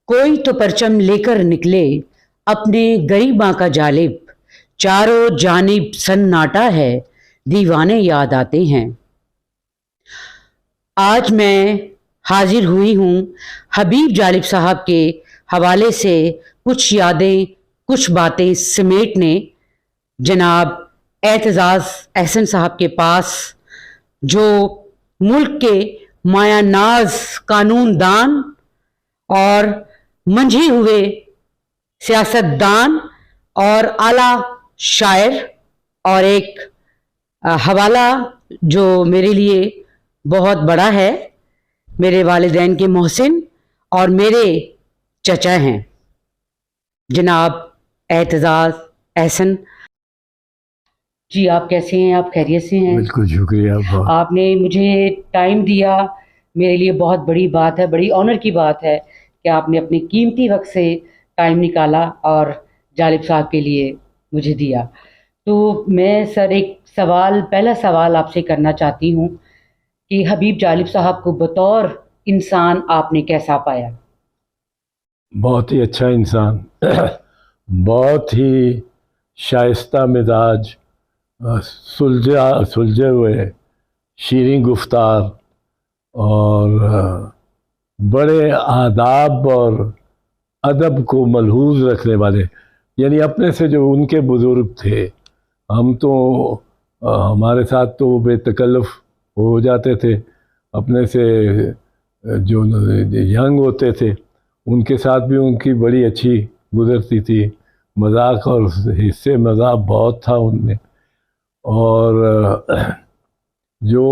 कोई तो परचम लेकर निकले अपने गरीबां का जालिब, चारों जानिब सन्नाटा है, दीवाने याद आते हैं। आज मैं हाजिर हुई हूँ हबीब जालिब साहब के हवाले से कुछ यादें, कुछ बातें समेटने जनाब एतजाज़ एहसन साहब के पास, जो मुल्क के मायानाज कानूनदान और मंझे हुए सियासतदान और आला शायर, और एक हवाला जो मेरे लिए बहुत बड़ा है, मेरे वालिदैन के मोहसिन और मेरे चचा हैं जनाब एतजाज़ एहसन जी। आप कैसे हैं? आप खैरियत से हैं? बिल्कुल, शुक्रिया। आपने मुझे टाइम दिया, मेरे लिए बहुत बड़ी बात है, बड़ी ऑनर की बात है कि आपने अपने कीमती वक्त से टाइम निकाला और जालिब साहब के लिए मुझे दिया। तो मैं सर एक सवाल, पहला सवाल आपसे करना चाहती हूँ कि हबीब जालिब साहब को बतौर इंसान आपने कैसा पाया? बहुत ही अच्छा इंसान, बहुत ही शाइस्ता मिजाज, सुलझे हुए, शीरीं गुफ्तार और बड़े आदाब और अदब को मलहूज रखने वाले। यानी अपने से जो उनके बुज़ुर्ग थे, हम तो हमारे साथ तो बेतकल्लुफ़ हो जाते थे, अपने से जो यंग होते थे उनके साथ भी उनकी बड़ी अच्छी गुज़रती थी। मजाक और हिस्से मजाक बहुत था उनमें। और जो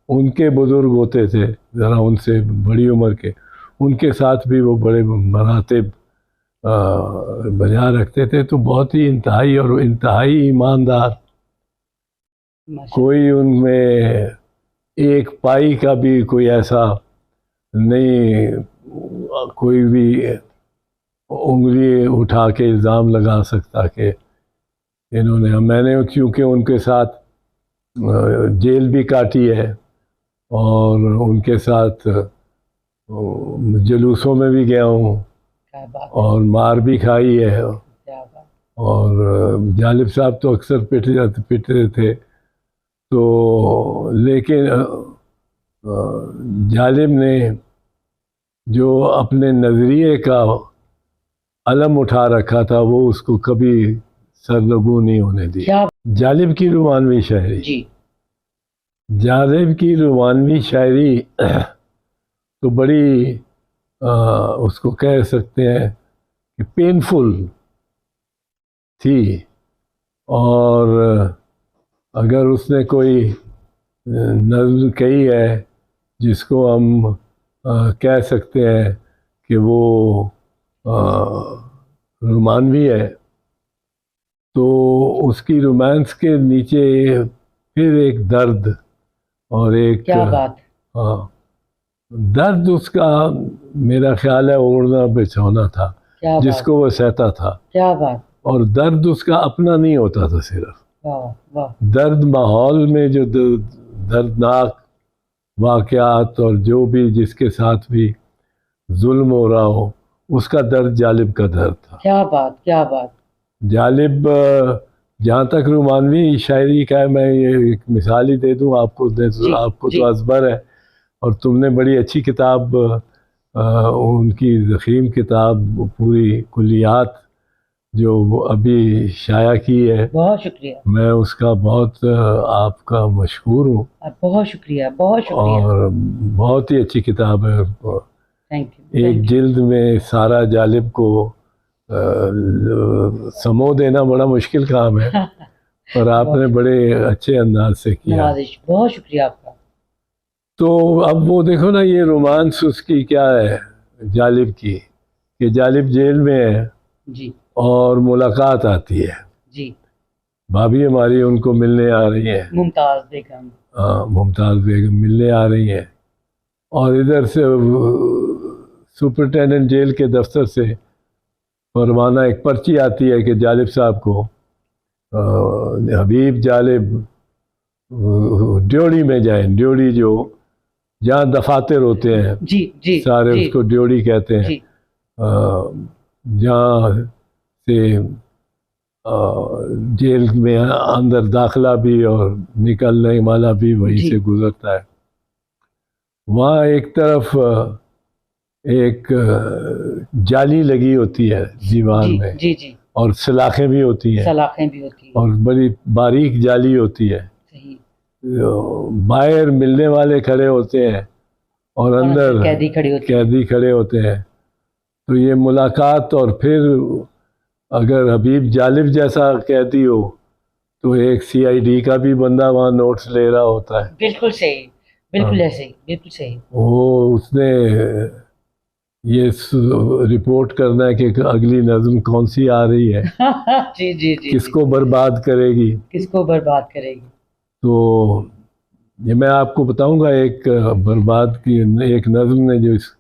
उनके बुज़ुर्ग होते थे ज़रा उनसे बड़ी उम्र के, उनके साथ भी वो बड़े मरातिब बजा रखते थे। तो बहुत ही इंतहाई और इंतहाई ईमानदार, कोई उनमें एक पाई का भी कोई ऐसा नहीं, कोई भी उंगली उठा के इल्ज़ाम लगा सकता कि इन्होंने, मैंने क्योंकि उनके साथ जेल भी काटी है और उनके साथ जुलूसों में भी गया हूँ और मार भी खाई है। और जालिब साहब तो अक्सर पिटते थे। तो लेकिन जालिब ने जो अपने नज़रिए का अलम उठा रखा था वो उसको कभी सरनगू नहीं होने दिया। जालिब की रोमानवी शायरी जी। जालिब की रोमानवी शायरी तो बड़ी उसको कह सकते हैं कि पेनफुल थी। और अगर उसने कोई नज़्म कही है जिसको हम कह सकते हैं कि वो रोमानवी है, तो उसकी रोमांस के नीचे फिर एक दर्द और एक, क्या बात, दर्द उसका मेरा ख्याल है ओढ़ना बिछौना था जिसको वो सहता था। क्या बात। और दर्द उसका अपना नहीं होता था सिर्फ, वाह। दर्द माहौल में जो दर्दनाक वाक़यात और जो भी जिसके साथ भी जुल्म हो रहा हो, उसका दर्द जालिब का दर्द था। क्या बात, क्या बात। जालिब, जहाँ तक रोमानवी शायरी का है, मैं ये एक मिसाल ही दे दूँ आपको, आपको तो अज़बर है और तुमने बड़ी अच्छी किताब, उनकी ज़ख़ीम किताब पूरी कुल्लियात जो अभी शाया की है, बहुत शुक्रिया, मैं उसका बहुत आपका मशहूर हूँ। बहुत शुक्रिया, बहुत शुक्रिया। और बहुत ही अच्छी किताब है। Thank you. एक जिल्द में सारा जालिब को समो देना बड़ा मुश्किल काम है और आपने बड़े अच्छे अंदाज से किया। बहुत शुक्रिया आपका। तो अब वो देखो ना, ये रोमांस उसकी क्या है जालिब की, कि जालिब जेल में है जी, और मुलाकात आती है जी, भाभी हमारी उनको मिलने आ रही है, मुमताज़ बेगम। हाँ, मुमताज़ बेगम मिलने आ रही है। और इधर से सुपरिटेंडेंट जेल के दफ्तर से फरमाना, एक पर्ची आती है कि जालिब साहब को हबीब जालिब ड्योढ़ी में जाएं। ड्योढ़ी जो जहाँ दफातर होते हैं, जी, जी, सारे जी, उसको ड्योढ़ी कहते हैं। जी। जहाँ से जेल में अंदर दाखिला भी और निकलने वाला भी वहीं जी से गुजरता है। वहाँ एक तरफ एक जाली लगी होती है दीवार जी में, जी जी, और सलाखें भी होती हैं, सलाखें भी होती है। और बड़ी बारीक जाली होती है। सही। बाहर मिलने वाले खड़े होते हैं और और अंदर कैदी खड़ी होती है। कैदी खड़े होते हैं। तो ये मुलाकात, और फिर अगर हबीब जालिब जैसा कैदी हो तो एक सीआईडी का भी बंदा वहाँ नोट्स ले रहा होता है। बिल्कुल सही, बिल्कुल हाँ। ऐसे ही, बिल्कुल सही। वो उसने ये रिपोर्ट करना है कि अगली नज़्म कौन सी आ रही है, जी जी जी किसको जी, बर्बाद करेगी। किसको बर्बाद करेगी। तो ये मैं आपको बताऊंगा एक बर्बाद की एक नज़्म ने जो इस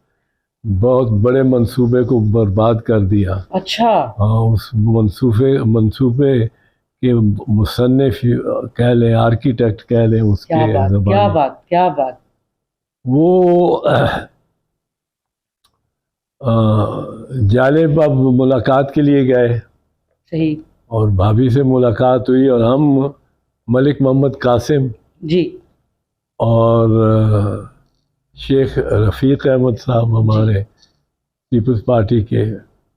बहुत बड़े मंसूबे को बर्बाद कर दिया। अच्छा। हाँ, उस मंसूबे के मुसन्निफ कह लें, आर्किटेक्ट कह लें क्या उसके बात, क्या ज़बान। बात, क्या बात। वो जालिब अब मुलाकात के लिए गए सही। और भाभी से मुलाकात हुई, और हम मलिक मोहम्मद कासिम जी और शेख रफ़ीक अहमद साहब हमारे पीपल्स पार्टी के,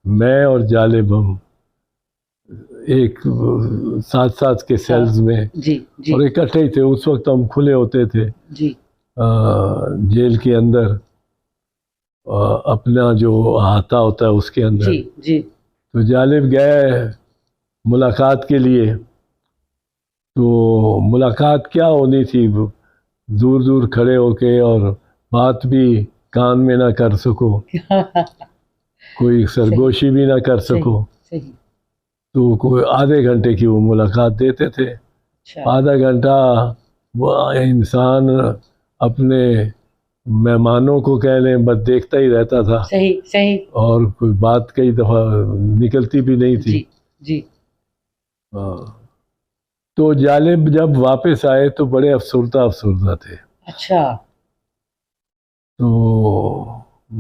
मैं और जालिब, हम एक साथ साथ के सेल्स में जी जी और इकट्ठे ही थे। उस वक्त हम खुले होते थे जी। जेल के अंदर, अपना जो अहाता होता है उसके अंदर। जी जी। तो जालिब गए मुलाकात के लिए। तो मुलाकात क्या होनी थी, दूर दूर खड़े होके, और बात भी कान में ना कर सको, कोई सरगोशी भी ना कर सको। सही। तो कोई आधे घंटे की वो मुलाकात देते थे। अच्छा। आधा घंटा वो इंसान अपने मेहमानों को कह लें बस देखता ही रहता था, सही सही। और कोई बात कई दफ़ा निकलती भी नहीं थी। जी जी। हाँ। तो जालिब जब वापस आए तो बड़े अफसरदा अफसरदा थे। अच्छा। तो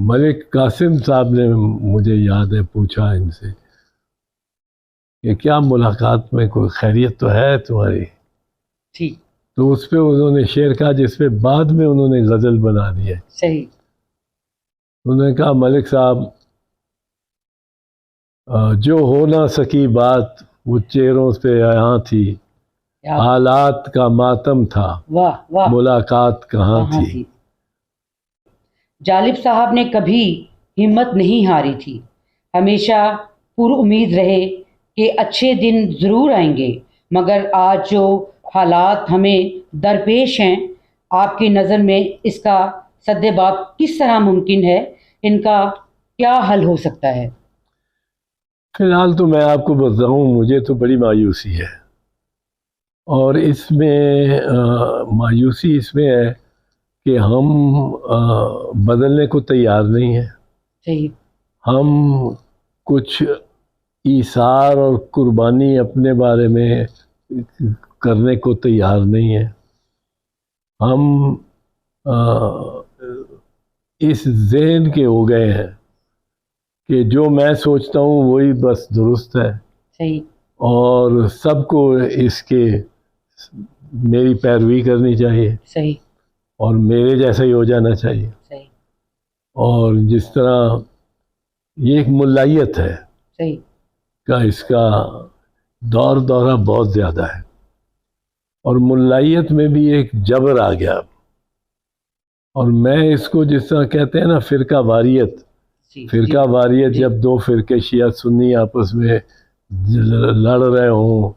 मलिक कासिम साहब ने, मुझे याद है, पूछा इनसे कि क्या मुलाकात में कोई खैरियत तो है तुम्हारी। ठीक। तो उस पर उन्होंने शेर कहा जिसपे बाद में उन्होंने गज़ल बना दी है। सही। उन्होंने कहा, मलिक साहब, जो हो ना सकी बात वो चेहरों पे यहाँ थी, हालात का मातम था, वाह वाह, मुलाकात कहाँ थी। जालिब साहब ने कभी हिम्मत नहीं हारी थी, हमेशा पुरुउम्मीद रहे कि अच्छे दिन ज़रूर आएंगे। मगर आज जो हालात हमें दरपेश हैं, आपकी नज़र में इसका सद्देबात किस तरह मुमकिन है, इनका क्या हल हो सकता है? फिलहाल तो मैं आपको बताऊं, मुझे तो बड़ी मायूसी है, और इसमें मायूसी इसमें है कि हम बदलने को तैयार नहीं हैं। सही। हम कुछ ईसार और कुर्बानी अपने बारे में करने को तैयार नहीं है। हम इस ज़हन के हो गए हैं कि जो मैं सोचता हूँ वही बस दुरुस्त है। सही। और सबको इसके मेरी पैरवी करनी चाहिए। सही। और मेरे जैसा ही हो जाना चाहिए। सही। और जिस तरह ये एक मुल्लायत है, सही। का इसका दौर दौरा बहुत ज़्यादा है, और मुल्लायत में भी एक जबर आ गया। और मैं इसको जिस तरह कहते हैं ना फ़िरका वारियत, फ़िरका वारियत, जब दो फ़िरके शिया सुन्नी आपस में लड़ रहे हों,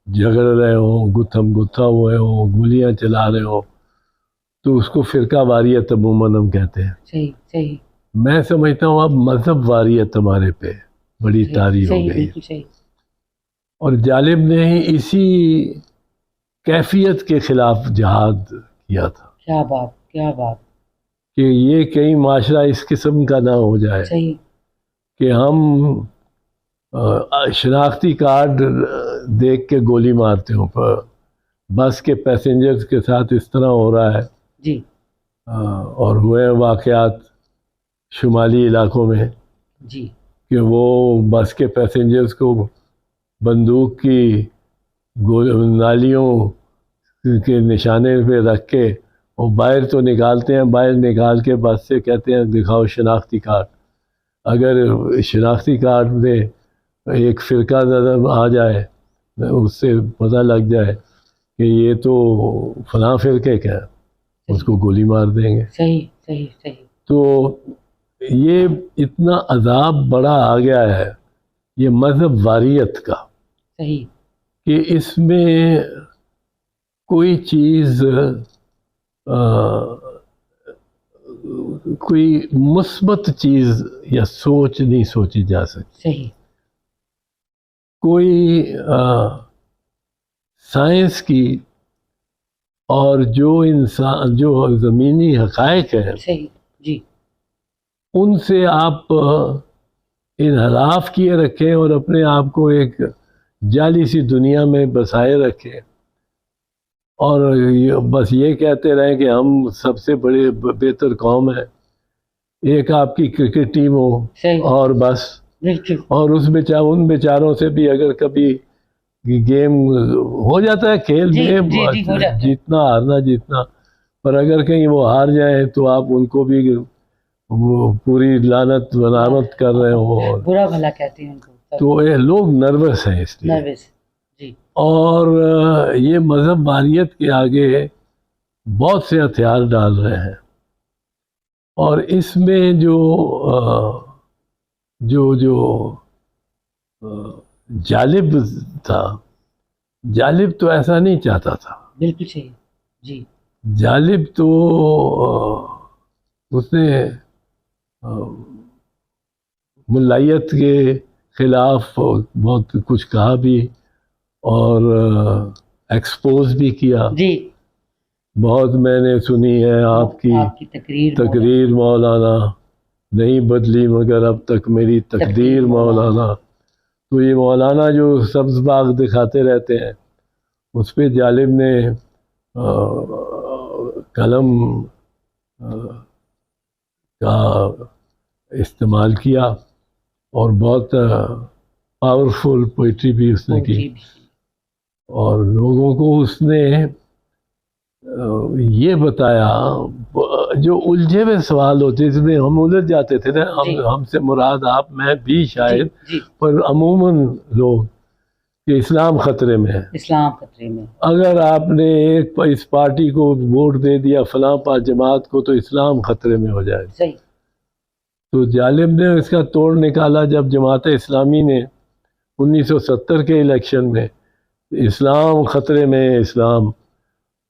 झगड़ रहे हों, गुत्थम गुत्था हुए हों, गोलियां चला रहे हों, तो उसको फ़िरका वारियत अमूमन हम कहते हैं। सही सही। मैं समझता हूँ अब मज़हब वारियत हमारे पे बड़ी तारी हो गई। सही। और जालिब ने ही इसी कैफियत के खिलाफ जिहाद किया था। क्या बात, क्या बात। कि ये कहीं माशरा इस किस्म का ना हो जाए। सही। कि हम शनाख्ती कार्ड देख के गोली मारते हो, पर बस के पैसेंजर्स के साथ इस तरह हो रहा है जी। और हुए वाक़यात शुमाली इलाकों में। जी। कि वो बस के पैसेंजर्स को बंदूक की नालियों के निशाने पे रख के वो बाहर तो निकालते हैं, बाहर निकाल के बस से कहते हैं दिखाओ शनाख्ती कार्ड। अगर शनाख्ती कार्ड में एक फ़िरका नज़र आ जाए, उससे पता लग जाए कि ये तो फलां फ़िरके का है, उसको गोली मार देंगे। सही सही सही। तो ये इतना अजाब बड़ा आ गया है ये मज़हब वारियत का, सही। कि इसमें कोई चीज़ कोई मुस्बत चीज़ या सोच नहीं सोची जा सकती। सही। कोई साइंस की और जो इंसान जो ज़मीनी हक़ाइक़ है, सही जी, उनसे आप इनहराफ किए रखें और अपने आप को एक जाली सी दुनिया में बसाए रखें, और बस ये कहते रहें कि हम सबसे बड़े बेहतर कौम है। एक आपकी क्रिकेट टीम हो और बस, और उन बेचारों से भी अगर कभी गेम हो जाता है, खेल में जीतना हारना जीतना, पर अगर कहीं वो हार जाए तो आप उनको भी वो पूरी लानत वलानत कर रहे हो, बुरा भला कहते हैं उनको। तो ये लोग नर्वस हैं इसलिए। नर्वस जी। और ये मज़हब वारियत के आगे बहुत से हथियार डाल रहे हैं, और इसमें जो जो जो जालिब था, जालिब तो ऐसा नहीं चाहता था। बिल्कुल सही जी। जालिब तो उसने मुल्लायत के खिलाफ बहुत कुछ कहा भी और एक्सपोज भी किया जी। बहुत मैंने सुनी है आपकी तकरीर मौलाना, नहीं बदली मगर अब तक मेरी तकदीर मौलाना। तो ये मौलाना जो सब्ज़ बाग दिखाते रहते हैं, उस पर जालिब ने कलम का इस्तेमाल किया और बहुत पावरफुल पोइट्री भी उसने की, और लोगों को उसने ये बताया जो उलझे हुए सवाल होते जिसमें हम उलझ जाते थे ना, हमसे मुराद आप मैं भी शायद जी। पर अमूमन लोग कि इस्लाम खतरे में है, इस्लाम खतरे में। अगर आपने एक इस पार्टी को वोट दे दिया फलां जमात को तो इस्लाम खतरे में हो जाए। सही। तो जालिब ने इसका तोड़ निकाला जब जमात इस्लामी ने 1970 के इलेक्शन में इस्लाम खतरे में इस्लाम,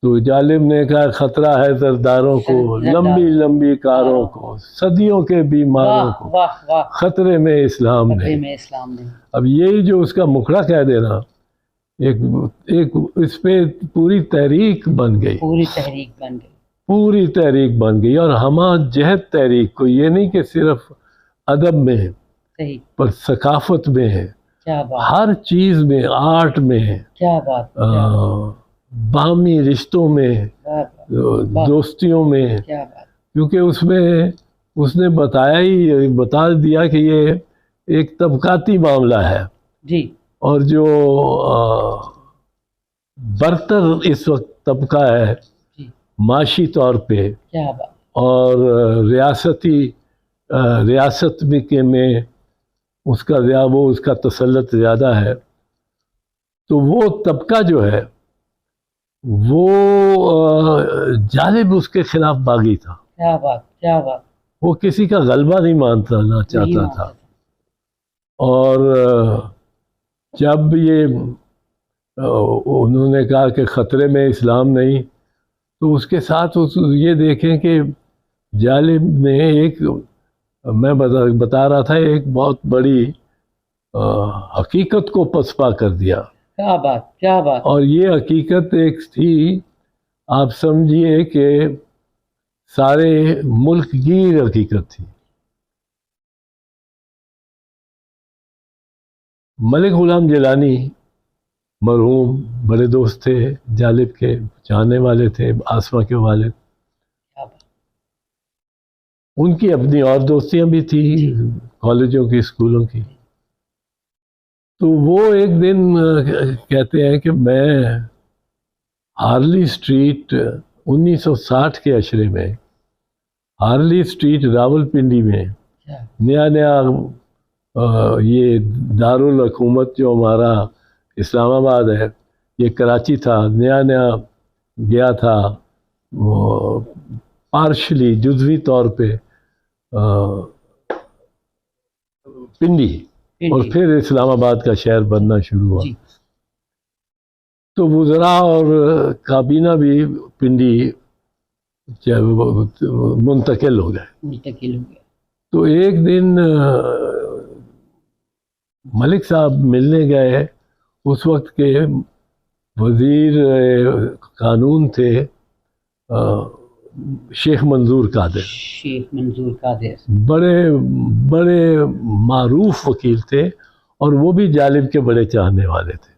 तो जालिब ने कहा खतरा है जरदारों को, लंबी लंबी कारों को, सदियों के बीमारों को, खतरे में इस्लाम ने। अब यही जो उसका मुखड़ा कह देना, एक इस पे पूरी तहरीक बन गई, पूरी तहरीक बन गई। और हमा जहद तहरीक को ये नहीं कि सिर्फ अदब में है, पर सकाफत में है, हर चीज में, आर्ट में है, क्या बात, बाहमी रिश्तों में, दोस्तियों में, क्योंकि उसमें उसने बता दिया कि ये एक तबकाती मामला है जी। और जो बरतर इस वक्त तबका है माशी तौर पे, क्या बात, और रियासत में उसका तसल्लुत ज़्यादा है, तो वो तबका जो है वो जालिब उसके खिलाफ बागी था। क्या बात, क्या बात। वो किसी का गलबा नहीं मानना चाहता था। और जब ये उन्होंने कहा कि ख़तरे में इस्लाम नहीं, तो उसके साथ ये देखें कि जालिब ने एक, मैं बता रहा था, एक बहुत बड़ी हकीकत को पसपा कर दिया। क्या बात, क्या बात। और ये हकीकत एक थी, आप समझिए कि सारे मुल्क की हकीकत थी। मलिक गुलाम जिलानी मरहूम बड़े दोस्त थे, जालिब के चाहने वाले थे, आसमा के वालिद। उनकी अपनी और दोस्तियां भी थी कॉलेजों की, स्कूलों की। तो वो एक दिन कहते हैं कि मैं हार्ली स्ट्रीट 1960 के अशरे में, हार्ली स्ट्रीट रावलपिंडी में नया नया ये दारुल हुकूमत जो हमारा इस्लामाबाद है, ये कराची था, नया नया गया था, वो पार्शली जुज़वी तौर पे पिंडी, और फिर इस्लामाबाद का शहर बनना शुरू हुआ। तो वज़रा और काबीना भी पिंडी मुंतकिल हो गए। तो एक दिन मलिक साहब मिलने गए, उस वक्त के वज़ीर कानून थे शेख मंजूर कादिर, बड़े बड़े मारूफ वकील थे, और वो भी जालिब के बड़े चाहने वाले थे।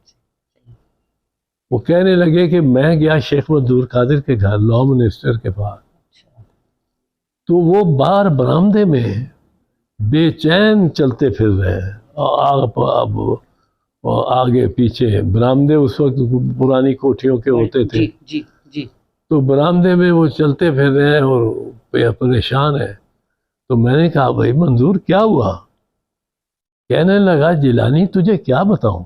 वो कहने लगे कि मैं गया शेख मंजूर कादिर के घर, लॉ मिनिस्टर के पास, तो वो बाहर बरामदे में बेचैन चलते फिर रहे हैं, आगे पीछे। बरामदे उस वक्त पुरानी कोठियों के होते थे। जी। तो बरामदे में वो चलते फिर रहे हैं और परेशान है। तो मैंने कहा, भाई मंजूर क्या हुआ? कहने लगा, जिलानी तुझे क्या बताऊं,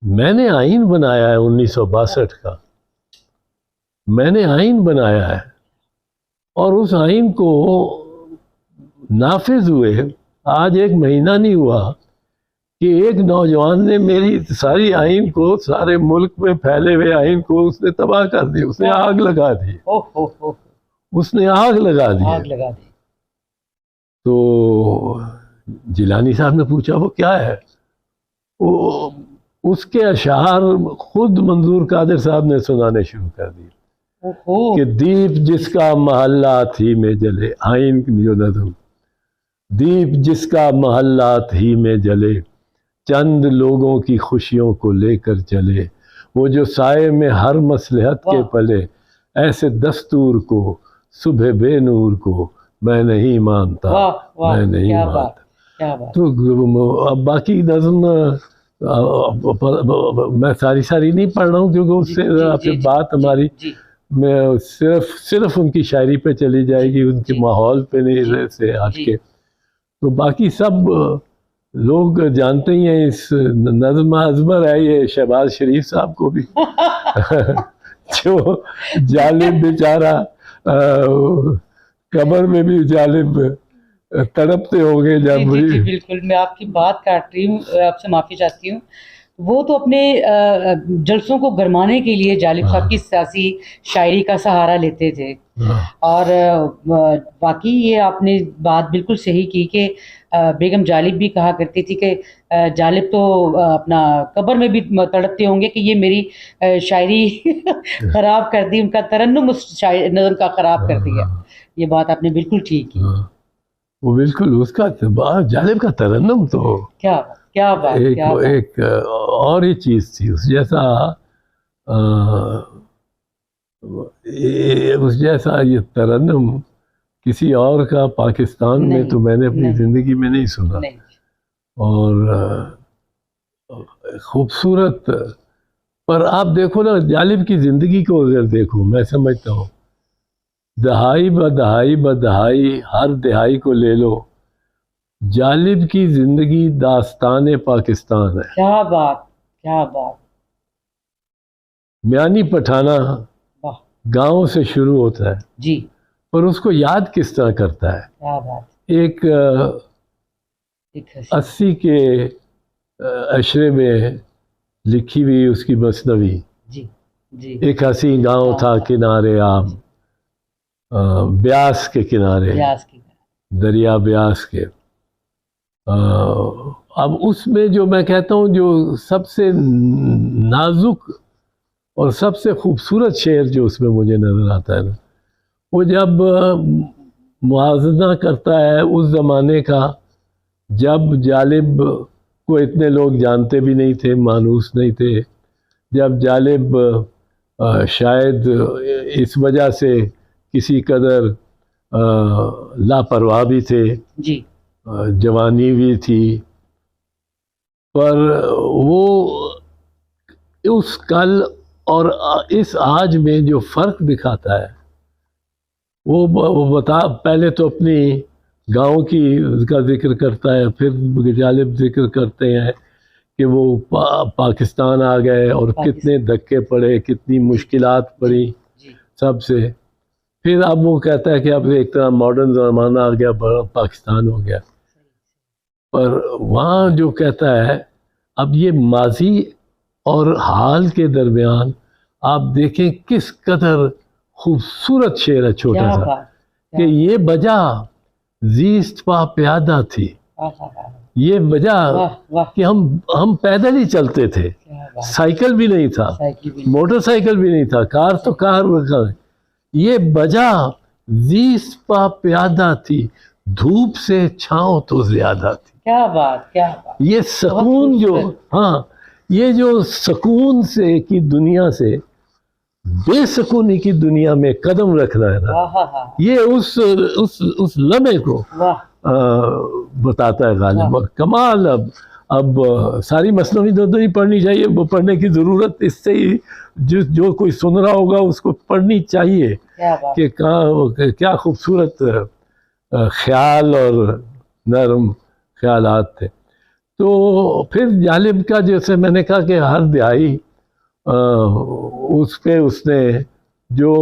मैंने आईन बनाया है 1962 का, मैंने आईन बनाया है, और उस आईन को नाफिज हुए आज 1 महीना नहीं हुआ कि एक नौजवान ने मेरी सारी आईन को, सारे मुल्क में फैले हुए आईन को उसने तबाह कर दी, उसने आग लगा दी। उसने आग लगा दी। तो जिलानी साहब ने पूछा, वो क्या है? वो उसके अशार खुद मंजूर कादिर साहब ने सुनाने शुरू कर दिए कि दीप जिसका महल्ला थी में जले, आइन जो नज़म, दीप जिसका महल्ला थी में जले, चंद लोगों की खुशियों को लेकर चले, वो जो साए में हर मसलहत के पले, ऐसे दस्तूर को सुबह बेनूर को मैं नहीं मानता, मैं नहीं मानता। तो अब बाकी नज़म मैं सारी नहीं पढ़ रहा हूँ, क्योंकि उससे बात हमारी मैं सिर्फ उनकी शायरी पे चली जाएगी, उनके माहौल पे नहीं से हट के। तो बाकी सब लोग जानते ही हैं। इस नज़्म अज़मर है ये शहबाज शरीफ साहब को भी जो जालिम बेचारा कब्र में भी जालिम तड़पते होंगे जब। जी, बिल्कुल, मैं आपकी बात काट रही हूँ, आपसे माफ़ी चाहती हूँ। वो तो अपने जलसों को गरमाने के लिए जालिब साहब की सियासी शायरी का सहारा लेते थे। और बाकी ये आपने बात बिल्कुल सही की कि बेगम जालिब भी कहा करती थी कि जालिब तो अपना कब्र में भी तड़पते होंगे कि ये मेरी शायरी ख़राब कर दी, उनका तरन्नुम उस नज़म का ख़राब कर दिया। ये बात आपने बिल्कुल ठीक की। वो बिल्कुल उसका जालिब का तरन्नुम तो क्या बात, एक और ही चीज़ थी। उस जैसा ये तरन्नुम किसी और का पाकिस्तान में तो मैंने अपनी ज़िंदगी में नहीं सुना। और खूबसूरत, पर आप देखो ना, जालिब की ज़िंदगी को अगर देखो, मैं समझता हूँ दहाई ब दहाई हर दिहाई को ले लो, जालिब की ज़िंदगी दास्तान पाकिस्तान है। क्या बात। म्यानी पठाना गाँव से शुरू होता है जी, पर उसको याद किस तरह करता है। क्या बात। एक 80 के अशरे में लिखी हुई उसकी मसनवी, जी, एक हसी गाँव था किनारे आम, ब्यास के किनारे, दरिया ब्यास के। अब उसमें जो मैं कहता हूँ जो सबसे नाजुक और सबसे खूबसूरत शेर जो उसमें मुझे नज़र आता है ना, वो जब मुआवजा करता है उस ज़माने का जब जालिब को इतने लोग जानते भी नहीं थे, मानूस नहीं थे, जब जालिब शायद इस वजह से किसी कदर लापरवाह भी थे, जी जवानी भी थी, पर वो उस कल और इस आज में जो फ़र्क दिखाता है वो बता, पहले तो अपनी गांव की का जिक्र करता है, फिर जालिब जिक्र करते हैं कि वो पाकिस्तान आ गए और कितने धक्के पड़े, कितनी मुश्किलात पड़ी सबसे। फिर अब वो कहता है कि अब एक तरह मॉडर्न ज़माना आ गया, पाकिस्तान हो गया। पर वहाँ जो कहता है, अब ये माजी और हाल के दरमियान आप देखें किस कदर खूबसूरत शेर है छोटा सा, कि ये वजह जीस्त पा प्यादा थी, ये वजह कि हम पैदल ही चलते थे, साइकिल भी नहीं था, मोटरसाइकिल भी नहीं था, कार तो कार, ये वजह जीस्त पा प्यादा थी, धूप से छांव तो ज्यादा थी। क्या बात, क्या बात। ये सुकून जो, हाँ, ये जो सुकून से की दुनिया से बेसुकूनी की दुनिया में कदम रखना है ना, ये उस लम्हे को बताता है गालिब। और कमाल, अब सारी मसनवी तो नहीं पढ़नी चाहिए, वो पढ़ने की ज़रूरत इससे ही जो कोई सुन रहा होगा उसको पढ़नी चाहिए कि क्या खूबसूरत ख्याल और नरम ख्यालात थे। तो फिर जालिब का, जैसे मैंने कहा कि हर दिहाई उस पे उसने जो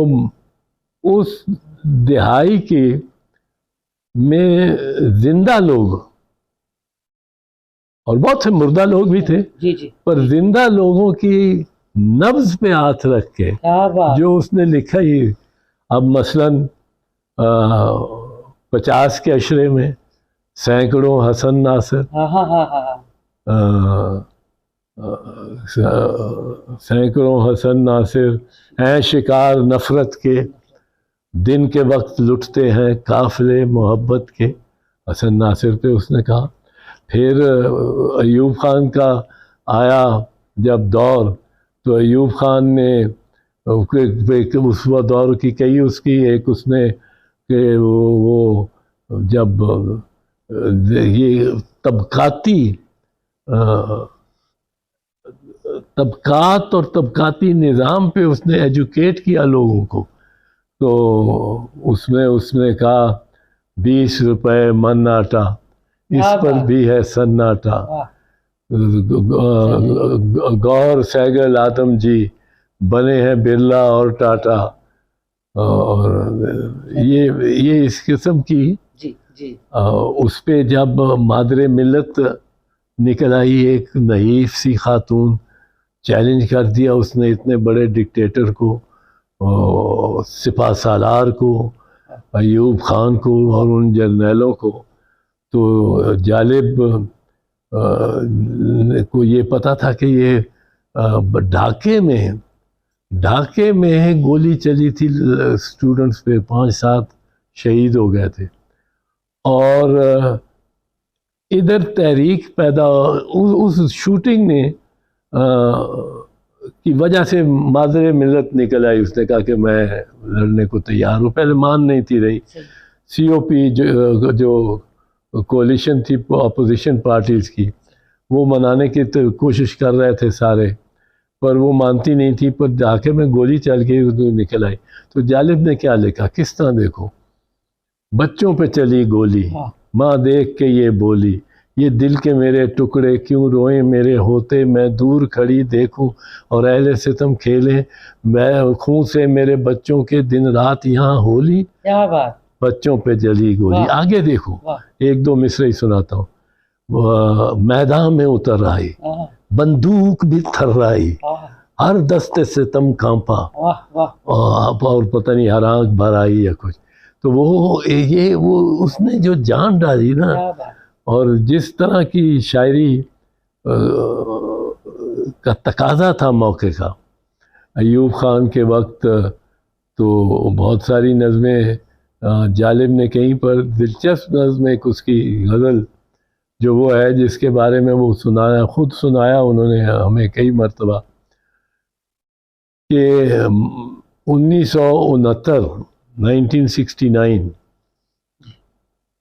उस दिहाई के में जिंदा लोग और बहुत से मुर्दा लोग भी थे, पर जिंदा लोगों की नब्ज पे हाथ रख के जो उसने लिखा ही, अब मसलन 50 के अशरे में सैकड़ों हसन नासिर, सैकड़ों हसन नासिर हैं शिकार नफरत के, दिन के वक्त लुटते हैं काफिले मोहब्बत के, हसन नासिर पे उसने कहा। फिर अयूब खान का आया जब दौर, तो अयूब खान ने उस दौर की कई उसकी एक उसने कि वो जब ये तबकात और तबकाती निज़ाम पे उसने एजुकेट किया लोगों को, तो उसने कहा 20 रुपए मन आटा, इस पर भी है सन्नाटा, गौर सैगल आदम जी बने हैं बिरला और टाटा। और ये इस किस्म की उस पे जब मादरे मिल्लत निकल आई, एक नहीफ सी खातून, चैलेंज कर दिया उसने इतने बड़े डिक्टेटर को, सिपा सालार को, अयूब खान को और उन जर्नैलों को। तो जालिब को ये पता था कि ये ढाके में गोली चली थी स्टूडेंट्स पे, 5-7 शहीद हो गए थे। और इधर तहरीक पैदा, उस शूटिंग ने की वजह से माज़रे मिल्लत निकल आई। उसने कहा कि मैं लड़ने को तैयार हूँ, पहले मान नहीं थी रही। COP जो कोलिशन थी अपोजिशन पार्टीज़ की, वो मनाने की तो कोशिश कर रहे थे सारे, पर वो मानती नहीं थी। पर ढाके में गोली चल के निकल आई। तो जालिब ने क्या लिखा, किस तरह देखो, बच्चों पे चली गोली, माँ देख के ये बोली, ये दिल के मेरे टुकड़े क्यों रोए मेरे होते, मैं दूर खड़ी देखूं और अहले सितम खेले, मैं खून से मेरे बच्चों के दिन रात यहाँ होली। क्या बात, बच्चों पे जली गोली। आगे देखो, 1-2 मिसरे ही सुनाता हूँ। मैदान में उतर आई, बंदूक भी थर्राई, हर दस्ते से तम कांपा, और पता नहीं हर आँख भर आई या कुछ। तो वो उसने जो जान डाली ना, और जिस तरह की शायरी का तकाजा था मौके का। अयूब खान के वक्त तो बहुत सारी नज़में जालिब ने कहीं पर, दिलचस्प नज़्म एक उसकी गज़ल जो वो है जिसके बारे में वो खुद सुनाया उन्होंने हमें कई मरतबा, कि 1969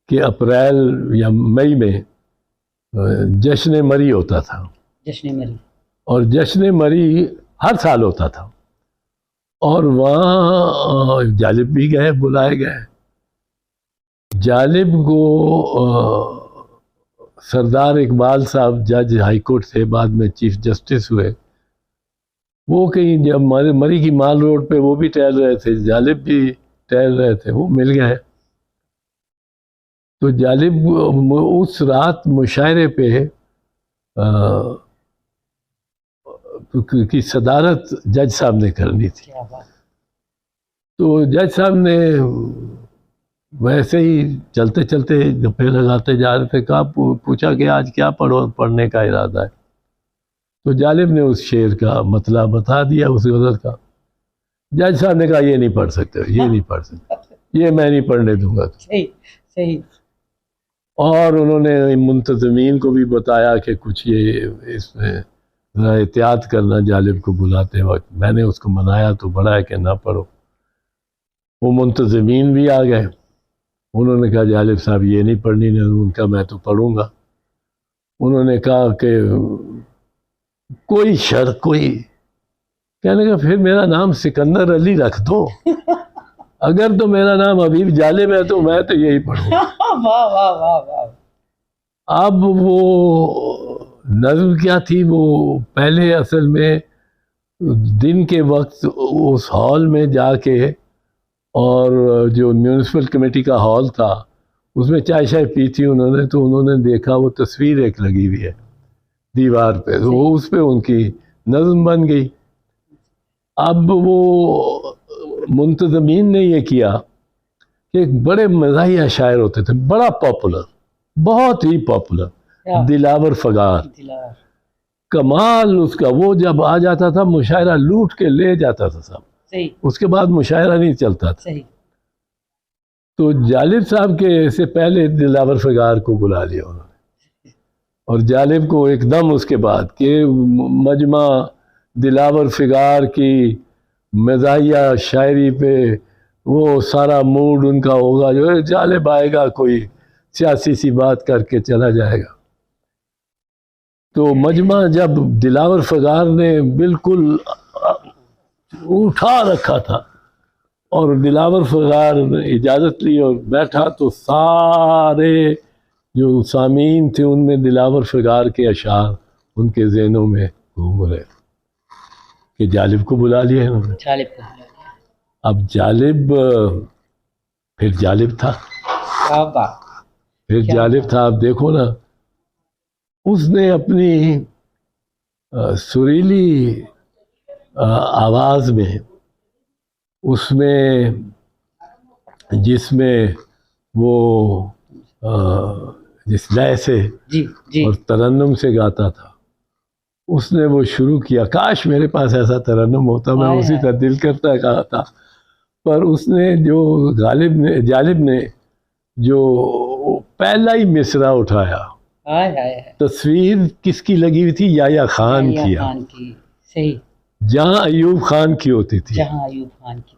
कि अप्रैल या मई में जश्न मरी होता था। जश्न मरी। और जश्न मरी हर साल होता था और वहाँ जालिब भी गए, बुलाए गए। जालिब को सरदार इकबाल साहब जज हाई कोर्ट थे, बाद में चीफ जस्टिस हुए, वो कहीं जब मरी की माल रोड पे वो भी टहल रहे थे, जालिब भी टहल रहे थे, वो मिल गए। तो जालिब उस रात मुशायरे पे की सदारत जज साहब ने करनी थी। तो जज साहब ने वैसे ही चलते चलते गप्पे लगाते जा रहे थे, कहा पूछा कि आज क्या पढ़ने का इरादा है। तो जालिब ने उस शेर का मतलब बता दिया, उस गज़ल का। जज साहब ने कहा ये नहीं पढ़ सकते, ये नहीं पढ़ सकते, ये मैं नहीं पढ़ने दूंगा। सही सही। और उन्होंने मुंतज़मीन को भी बताया कि कुछ ये इसमें एहतियात करना जालिब को बुलाते वक्त। मैंने उसको मनाया तो बड़ा है कि ना पढ़ो। वो मुंतज़मीन भी आ गए, उन्होंने कहा जालिब साहब ये नहीं पढ़नी, नहीं उनका मैं तो पढ़ूंगा। उन्होंने कहा कि कोई शर्त, कोई, कहने का फिर मेरा नाम सिकंदर अली रख दो, अगर तो मेरा नाम हबीब जालिब है तो मैं तो यही पढ़ूंगा। वाह वाह वाह वाह। अब वो नज़्म क्या थी, वो पहले असल में दिन के वक्त उस हॉल में जाके, और जो म्यूनिसिपल कमेटी का हॉल था उसमें चाय शाय पी थी उन्होंने, तो उन्होंने देखा वो तस्वीर एक लगी हुई है दीवार पे, तो वो उस पे उनकी नज़्म बन गई। अब वो मुंतज़मीन ने ये किया कि एक बड़े मज़ाहिया शायर होते थे, बड़ा पॉपुलर, बहुत ही पॉपुलर, दिलावर फगार। कमाल उसका, वो जब आ जाता था मुशायरा लूट के ले जाता था सब, उसके बाद मुशायरा नहीं चलता था। तो जालिब साहब के से पहले दिलावर फगार को बुला लिया उन्होंने, और जालिब को एकदम उसके बाद कि मजमा दिलावर फगार की मज़ाहिया शायरी पे वो सारा मूड उनका होगा, जो है जालिब आएगा कोई सियासी सी बात करके चला जाएगा। तो मजमा जब दिलावर फगार ने बिल्कुल उठा रखा था और दिलावर फगार ने इजाज़त ली और बैठा, तो सारे जो सामीन थे उनमें दिलावर फगार के अशार उनके ज़हनों में घूम रहे कि जालिब को बुला लिया इन्होंने। जालिब को बुला लिया। अब जालिब फिर जालिब था, फिर जालिब था। अब देखो ना, उसने अपनी सुरीली आवाज़ में, उसमें जिसमें वो जिस लय से और तरन्नुम से गाता था, उसने वो शुरू किया। काश मेरे पास ऐसा तरन्नुम होता, मैं उसी तरह दिल करता कहा था। पर उसने जो जालिब ने जो पहला ही मिसरा उठाया, तस्वीर किसकी लगी हुई थी? याया खान की। सही। जहाँ अयूब खान की होती थी, जहाँ अयूब खान की,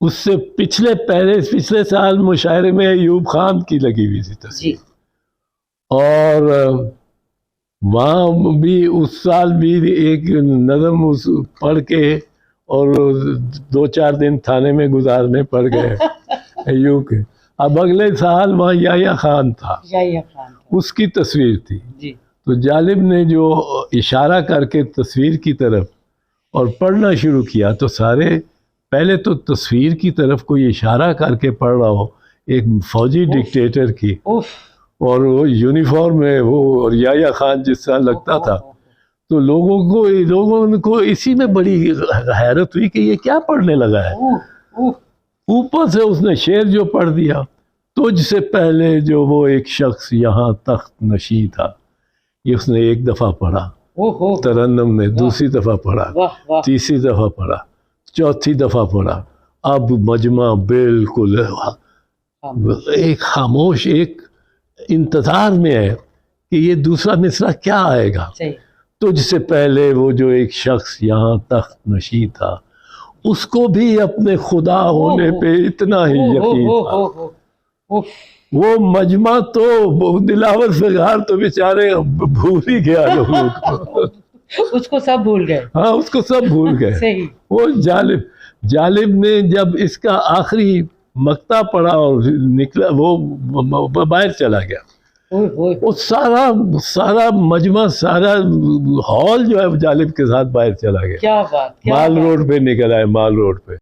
उससे पिछले साल मुशायरे में अयूब खान की लगी हुई थी तस्वीर। और वहाँ भी उस साल भी एक नज़म उस पढ़ के और 2-4 दिन थाने में गुजारने पड़ गए अयूब के। अब अगले साल वहाँ याया खान था, उसकी तस्वीर थी। तो जालिब ने जो इशारा करके तस्वीर की तरफ और पढ़ना शुरू किया, तो सारे पहले तो तस्वीर की तरफ कोई इशारा करके पढ़ रहा हो, एक फौजी डिक्टेटर की, और वो यूनिफॉर्म में वो, और याया खान जिस तरह लगता था, तो लोगों को इसी में बड़ी हैरत हुई कि ये क्या पढ़ने लगा है। ऊपर से उसने शेर जो पढ़ दिया, तुझसे पहले जो वो एक शख्स यहाँ तख्त नशी था, ये उसने एक दफ़ा पढ़ा, तरन्नुम ने दूसरी दफ़ा पढ़ा, तीसरी दफ़ा पढ़ा, चौथी दफ़ा पढ़ा। अब मजमा बिल्कुल एक खामोश, एक इंतज़ार में है कि ये दूसरा मिसरा क्या आएगा। तुझसे पहले वो जो एक शख्स यहाँ तख्त नशी था, उसको भी अपने खुदा होने पे इतना ही यकीन था। वो मजमा तो दिलावर सरकार तो बेचारे भूल ही गया लोगों को। उसको सब भूल गए। हाँ, उसको सब भूल गए। सही। वो जालिब ने जब इसका आखिरी मक्ता पढ़ा और निकला, वो बाहर चला गया। वो सारा मजमा, सारा हॉल जो है जालिब के साथ बाहर चला गया। क्या बात, माल रोड पे निकला है, माल रोड पे।